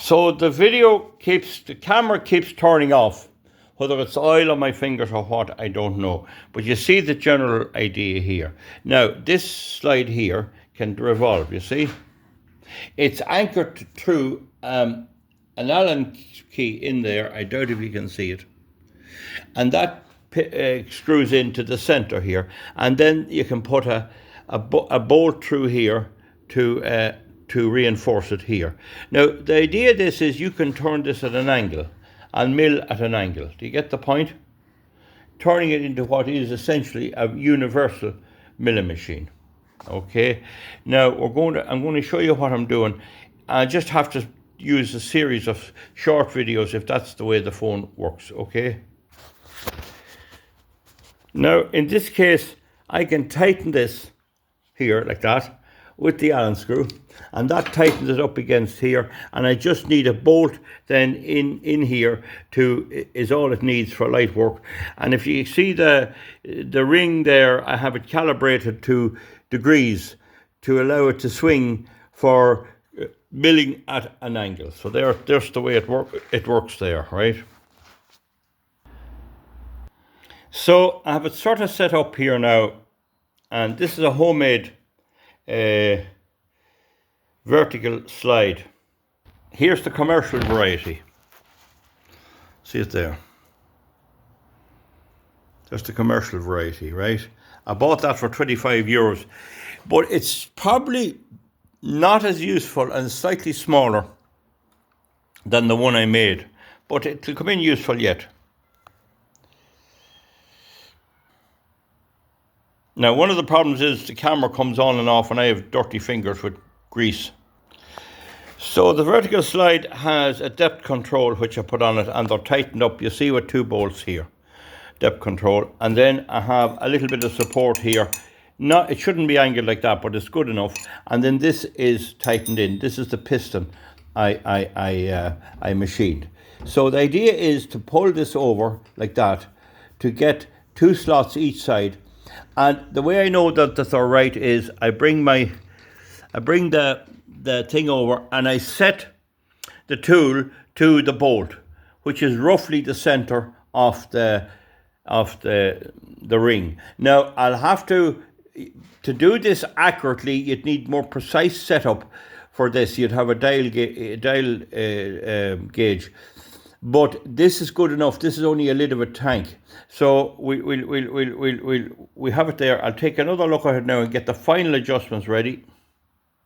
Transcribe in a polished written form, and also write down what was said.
So the camera keeps turning off. Whether it's oil on my fingers or what, I don't know. But you see the general idea here. Now, this slide here can revolve, you see? It's anchored through an Allen key in there. I doubt if you can see it. And that screws into the center here. And then you can put a bolt through here to reinforce it here. Now, the idea of this is you can turn this at an angle and mill at an angle. Do you get the point? Turning it into what is essentially a universal milling machine. Okay, now I'm going to show you what I'm doing. I just have to use a series of short videos if that's the way the phone works, okay? Now, in this case, I can tighten this here like that with the Allen screw, and that tightens it up against here, and I just need a bolt then in here is all it needs for light work. And if you see the ring there, I have it calibrated to degrees to allow it to swing for milling at an angle. So there's the way it works there, right? So I have it sort of set up here now, and this is a homemade vertical slide. Here's the commercial variety. See it there. That's the commercial variety, right? I bought that for 25 euros, but it's probably not as useful and slightly smaller than the one I made, but it'll come in useful yet. Now, one of the problems is the camera comes on and off and I have dirty fingers with grease. So the vertical slide has a depth control which I put on it, and they're tightened up. You see with 2 bolts here, depth control. And then I have a little bit of support here. It shouldn't be angled like that, but it's good enough. And then this is tightened in. This is the piston I machined. So the idea is to pull this over like that to get 2 slots each side. And the way I know that they're right is I bring the thing over and I set the tool to the bolt, which is roughly the center of the ring. Now, I'll have to do this accurately, you'd need more precise setup for this. You'd have a dial gauge. But this is good enough. This is only a lid of a tank. So we have it there. I'll take another look at it now and get the final adjustments ready.